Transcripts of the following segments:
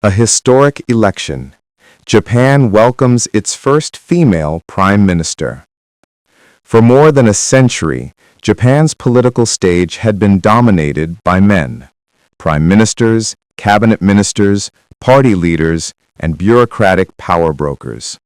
A historic election. Japan welcomes its first female prime minister. For more than a century, Japan's political stage had been dominated by men. Prime ministers, cabinet ministers, party leaders, and bureaucratic power brokers.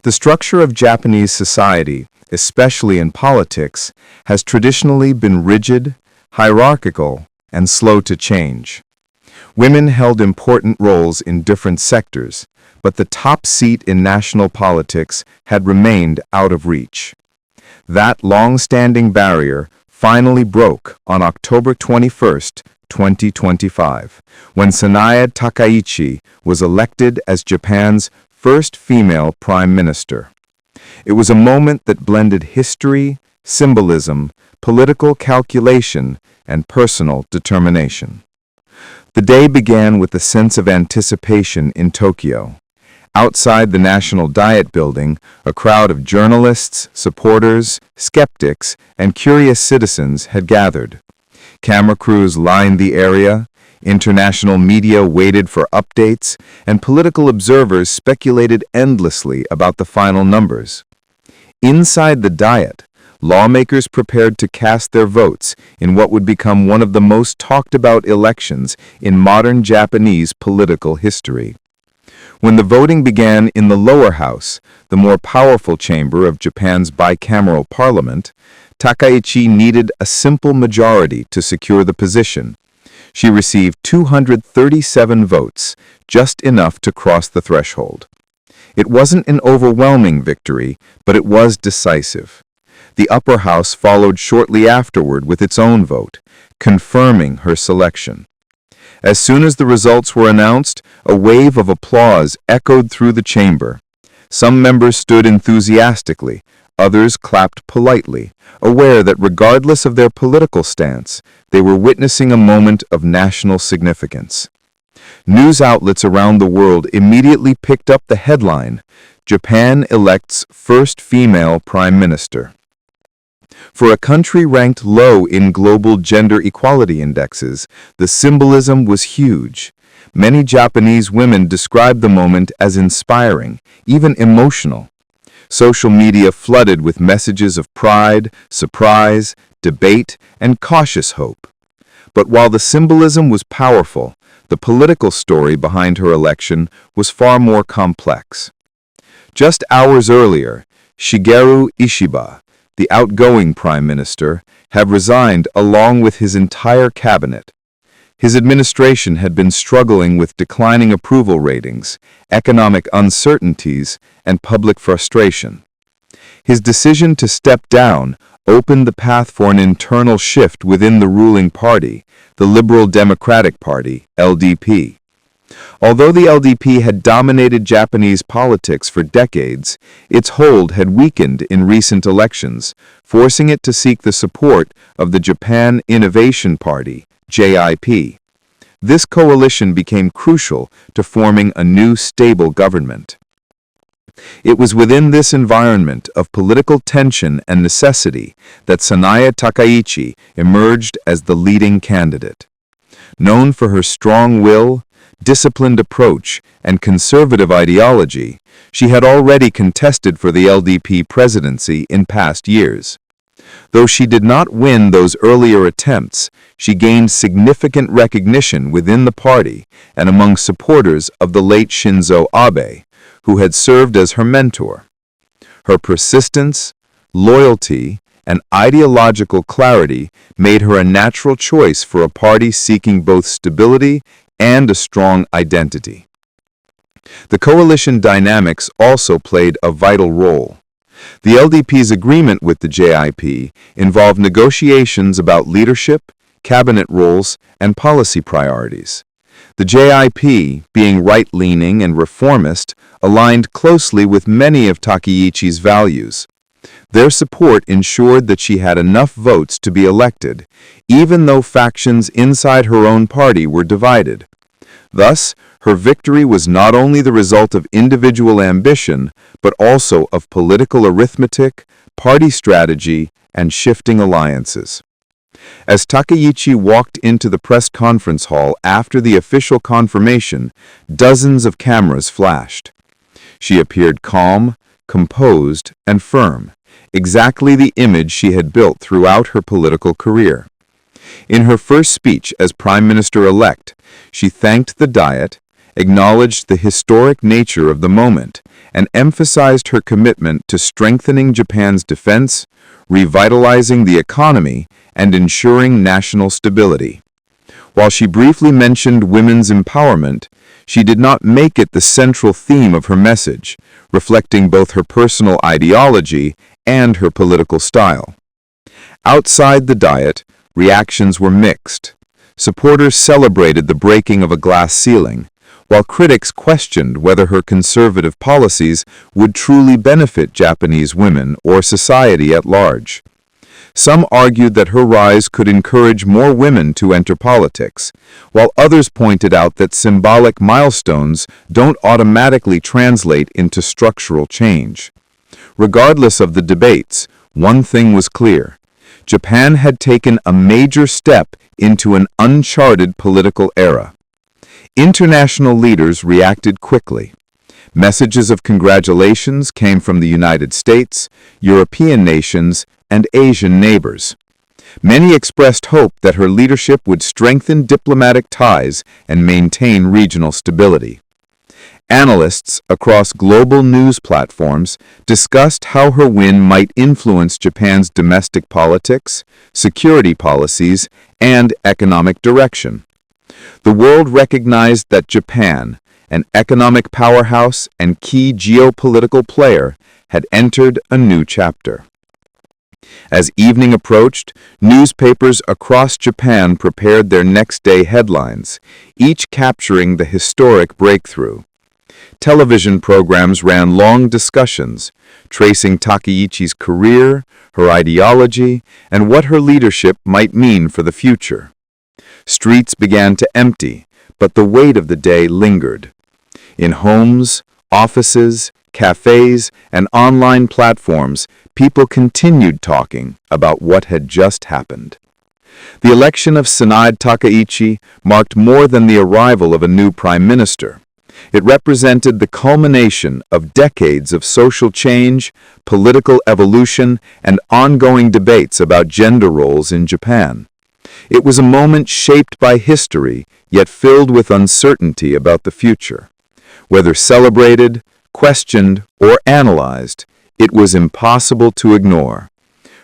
The structure of Japanese society, especially in politics, has traditionally been rigid, hierarchical, and slow to change. Women held important roles in different sectors, but the top seat in national politics had remained out of reach. That long-standing barrier finally broke on October 21, 2025, when Sanae Takaichi was elected as Japan's first female prime minister. It was a moment that blended history, symbolism, political calculation, and personal determination. The day began with a sense of anticipation in Tokyo. Outside the National Diet Building, a crowd of journalists, supporters, skeptics, and curious citizens had gathered. Camera crews lined the area, international media waited for updates, and political observers speculated endlessly about the final numbers. Inside the Diet, lawmakers prepared to cast their votes in what would become one of the most talked-about elections in modern Japanese political history. When the voting began in the lower house, the more powerful chamber of Japan's bicameral parliament, Takaichi needed a simple majority to secure the position. She received 237 votes, just enough to cross the threshold. It wasn't an overwhelming victory, but it was decisive. The upper house followed shortly afterward with its own vote, confirming her selection. As soon as the results were announced, a wave of applause echoed through the chamber. Some members stood enthusiastically, others clapped politely, aware that regardless of their political stance, they were witnessing a moment of national significance. News outlets around the world immediately picked up the headline, "Japan elects first female prime minister." For a country ranked low in global gender equality indexes, the symbolism was huge. Many Japanese women described the moment as inspiring, even emotional. Social media flooded with messages of pride, surprise, debate, and cautious hope. But while the symbolism was powerful, the political story behind her election was far more complex. Just hours earlier, Shigeru Ishiba, the outgoing prime minister, had resigned along with his entire cabinet. His administration had been struggling with declining approval ratings, economic uncertainties, and public frustration. His decision to step down opened the path for an internal shift within the ruling party, the Liberal Democratic Party, LDP. Although the LDP had dominated Japanese politics for decades, its hold had weakened in recent elections, forcing it to seek the support of the Japan Innovation Party, JIP. This coalition became crucial to forming a new stable government. It was within this environment of political tension and necessity that Sanae Takaichi emerged as the leading candidate. Known for her strong will, disciplined approach, and conservative ideology, she had already contested for the LDP presidency in past years. Though she did not win those earlier attempts, she gained significant recognition within the party and among supporters of the late Shinzo Abe, who had served as her mentor. Her persistence, loyalty, and ideological clarity made her a natural choice for a party seeking both stability and a strong identity. The coalition dynamics also played a vital role. The LDP's agreement with the JIP involved negotiations about leadership, cabinet roles, and policy priorities. The JIP, being right-leaning and reformist, aligned closely with many of Takaichi's values. Their support ensured that she had enough votes to be elected, even though factions inside her own party were divided. Thus, her victory was not only the result of individual ambition, but also of political arithmetic, party strategy, and shifting alliances. As Takaichi walked into the press conference hall after the official confirmation, dozens of cameras flashed. She appeared calm, composed, and firm, exactly the image she had built throughout her political career. In her first speech as Prime Minister-elect, she thanked the Diet, acknowledged the historic nature of the moment, and emphasized her commitment to strengthening Japan's defense, revitalizing the economy, and ensuring national stability. While she briefly mentioned women's empowerment, she did not make it the central theme of her message, reflecting both her personal ideology and her political style. Outside the Diet, reactions were mixed. Supporters celebrated the breaking of a glass ceiling, while critics questioned whether her conservative policies would truly benefit Japanese women or society at large. Some argued that her rise could encourage more women to enter politics, while others pointed out that symbolic milestones don't automatically translate into structural change. Regardless of the debates, one thing was clear. Japan had taken a major step into an uncharted political era. International leaders reacted quickly. Messages of congratulations came from the United States, European nations, and Asian neighbors. Many expressed hope that her leadership would strengthen diplomatic ties and maintain regional stability. Analysts across global news platforms discussed how her win might influence Japan's domestic politics, security policies, and economic direction. The world recognized that Japan, an economic powerhouse and key geopolitical player, had entered a new chapter. As evening approached, newspapers across Japan prepared their next-day headlines, each capturing the historic breakthrough. Television programs ran long discussions, tracing Takaichi's career, her ideology, and what her leadership might mean for the future. Streets began to empty, but the weight of the day lingered. In homes, offices, cafes, and online platforms, people continued talking about what had just happened. The election of Sanae Takaichi marked more than the arrival of a new prime minister. It represented the culmination of decades of social change, political evolution, and ongoing debates about gender roles in Japan. It was a moment shaped by history, yet filled with uncertainty about the future. Whether celebrated, questioned, or analyzed, it was impossible to ignore.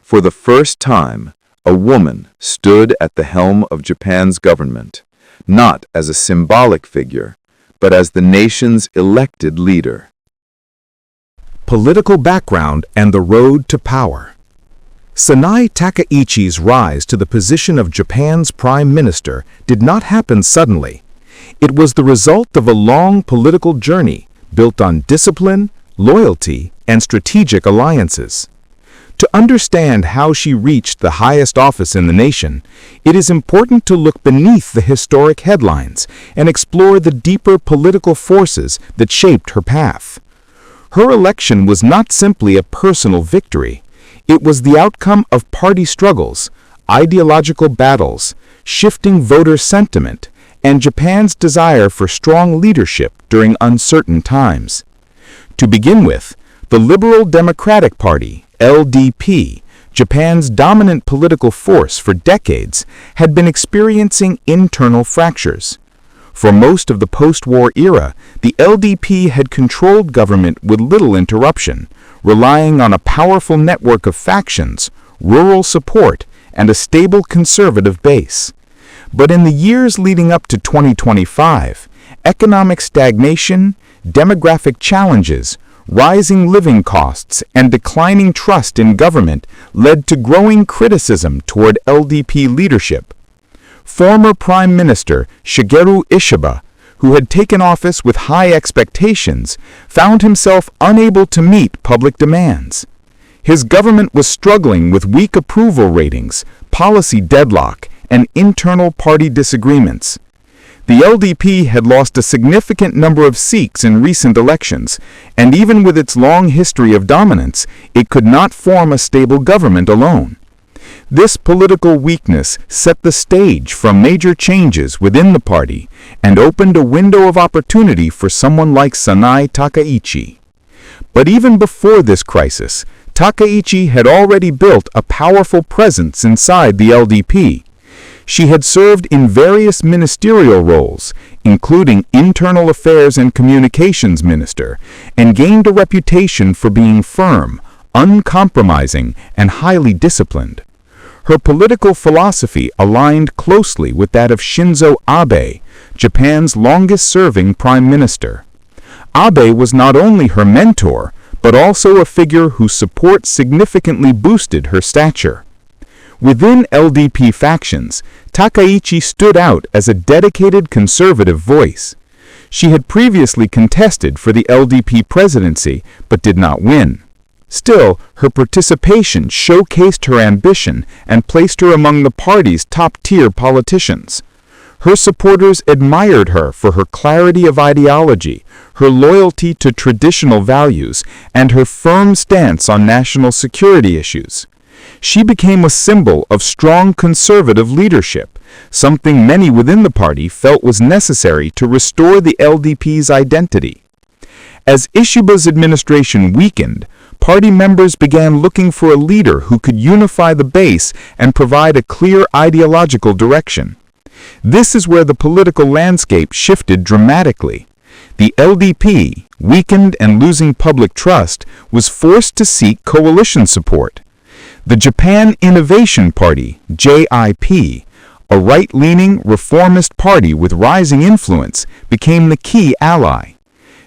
For the first time, a woman stood at the helm of Japan's government, not as a symbolic figure, but as the nation's elected leader. Political background and the road to power. Sanae Takaichi's rise to the position of Japan's prime minister did not happen suddenly. It was the result of a long political journey built on discipline, loyalty, and strategic alliances. To understand how she reached the highest office in the nation, it is important to look beneath the historic headlines and explore the deeper political forces that shaped her path. Her election was not simply a personal victory. It was the outcome of party struggles, ideological battles, shifting voter sentiment, and Japan's desire for strong leadership during uncertain times. To begin with, the Liberal Democratic Party, LDP, Japan's dominant political force for decades, had been experiencing internal fractures. For most of the post-war era, the LDP had controlled government with little interruption, relying on a powerful network of factions, rural support, and a stable conservative base. But in the years leading up to 2025, economic stagnation, demographic challenges, rising living costs, and declining trust in government led to growing criticism toward LDP leadership. Former Prime Minister Shigeru Ishiba, who had taken office with high expectations, found himself unable to meet public demands. His government was struggling with weak approval ratings, policy deadlock, and internal party disagreements. The LDP had lost a significant number of seats in recent elections, and even with its long history of dominance, it could not form a stable government alone. This political weakness set the stage for major changes within the party and opened a window of opportunity for someone like Sanae Takaichi. But even before this crisis, Takaichi had already built a powerful presence inside the LDP. She had served in various ministerial roles, including Internal Affairs and Communications Minister, and gained a reputation for being firm, uncompromising, and highly disciplined. Her political philosophy aligned closely with that of Shinzo Abe, Japan's longest-serving prime minister. Abe was not only her mentor, but also a figure whose support significantly boosted her stature. Within LDP factions, Takaichi stood out as a dedicated conservative voice. She had previously contested for the LDP presidency, but did not win. Still, her participation showcased her ambition and placed her among the party's top-tier politicians. Her supporters admired her for her clarity of ideology, her loyalty to traditional values, and her firm stance on national security issues. She became a symbol of strong conservative leadership, something many within the party felt was necessary to restore the LDP's identity. As Ishiba's administration weakened, party members began looking for a leader who could unify the base and provide a clear ideological direction. This is where the political landscape shifted dramatically. The LDP, weakened and losing public trust, was forced to seek coalition support. The Japan Innovation Party, JIP, a right-leaning, reformist party with rising influence, became the key ally.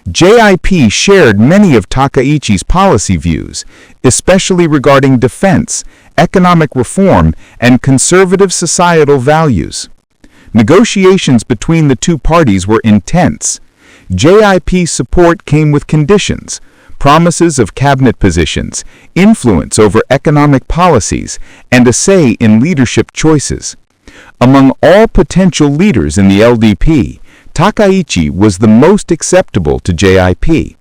JIP shared many of Takaichi's policy views, especially regarding defense, economic reform, and conservative societal values. Negotiations between the two parties were intense. JIP's support came with conditions, promises of cabinet positions, influence over economic policies, and a say in leadership choices. Among all potential leaders in the LDP, Takaichi was the most acceptable to JIP.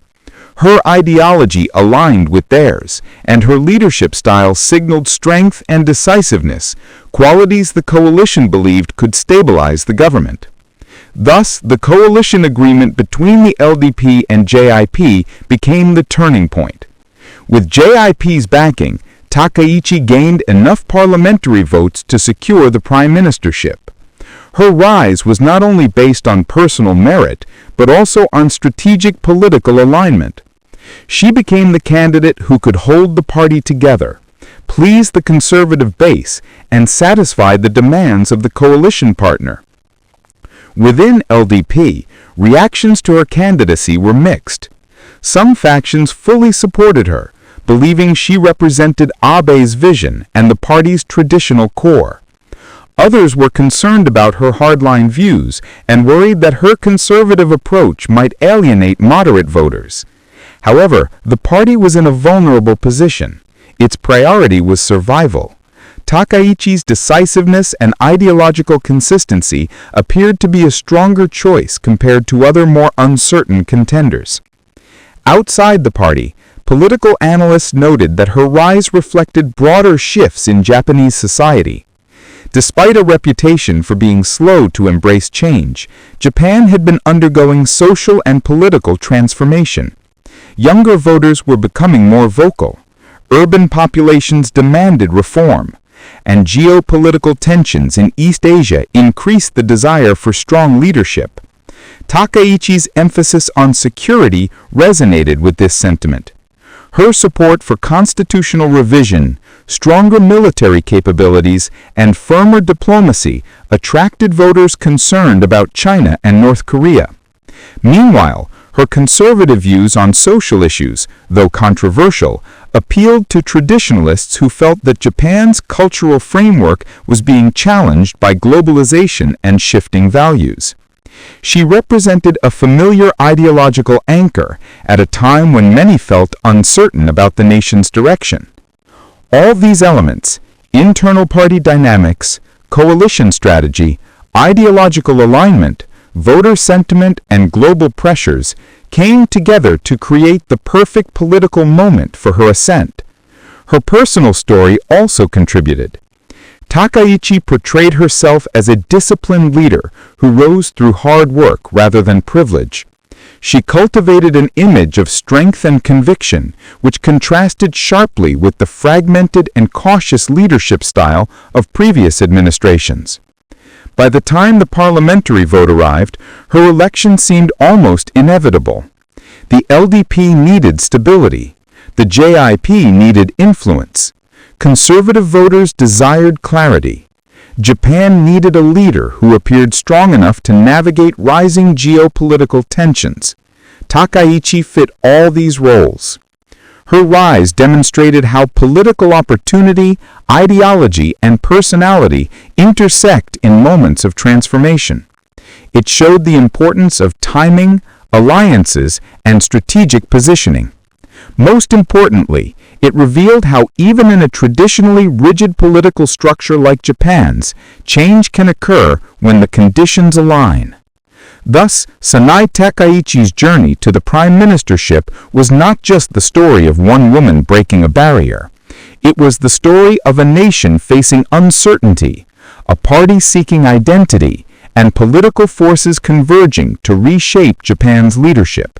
Her ideology aligned with theirs, and her leadership style signaled strength and decisiveness, qualities the coalition believed could stabilize the government. Thus, the coalition agreement between the LDP and JIP became the turning point. With JIP's backing, Takaichi gained enough parliamentary votes to secure the prime ministership. Her rise was not only based on personal merit, but also on strategic political alignment. She became the candidate who could hold the party together, please the conservative base, and satisfy the demands of the coalition partner. Within LDP, reactions to her candidacy were mixed. Some factions fully supported her, believing she represented Abe's vision and the party's traditional core. Others were concerned about her hardline views and worried that her conservative approach might alienate moderate voters. However, the party was in a vulnerable position. Its priority was survival. Takaichi's decisiveness and ideological consistency appeared to be a stronger choice compared to other more uncertain contenders. Outside the party, political analysts noted that her rise reflected broader shifts in Japanese society. Despite a reputation for being slow to embrace change, Japan had been undergoing social and political transformation. Younger voters were becoming more vocal. Urban populations demanded reform, and geopolitical tensions in East Asia increased the desire for strong leadership. Takaichi's emphasis on security resonated with this sentiment. Her support for constitutional revision, stronger military capabilities, and firmer diplomacy attracted voters concerned about China and North Korea. Meanwhile, her conservative views on social issues, though controversial, appealed to traditionalists who felt that Japan's cultural framework was being challenged by globalization and shifting values. She represented a familiar ideological anchor at a time when many felt uncertain about the nation's direction. All these elements, internal party dynamics, coalition strategy, ideological alignment, voter sentiment, and global pressures, came together to create the perfect political moment for her ascent. Her personal story also contributed. Takaichi portrayed herself as a disciplined leader who rose through hard work rather than privilege. She cultivated an image of strength and conviction, which contrasted sharply with the fragmented and cautious leadership style of previous administrations. By the time the parliamentary vote arrived, her election seemed almost inevitable. The LDP needed stability. The JIP needed influence. Conservative voters desired clarity. Japan needed a leader who appeared strong enough to navigate rising geopolitical tensions. Takaichi fit all these roles. Her rise demonstrated how political opportunity, ideology, and personality intersect in moments of transformation. It showed the importance of timing, alliances, and strategic positioning. Most importantly, it revealed how even in a traditionally rigid political structure like Japan's, change can occur when the conditions align. Thus, Sanae Takaichi's journey to the prime ministership was not just the story of one woman breaking a barrier. It was the story of a nation facing uncertainty, a party seeking identity, and political forces converging to reshape Japan's leadership.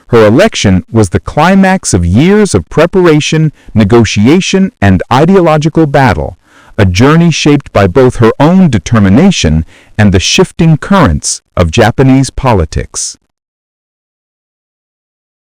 Her election was the climax of years of preparation, negotiation, and ideological battle, a journey shaped by both her own determination and the shifting currents of Japanese politics.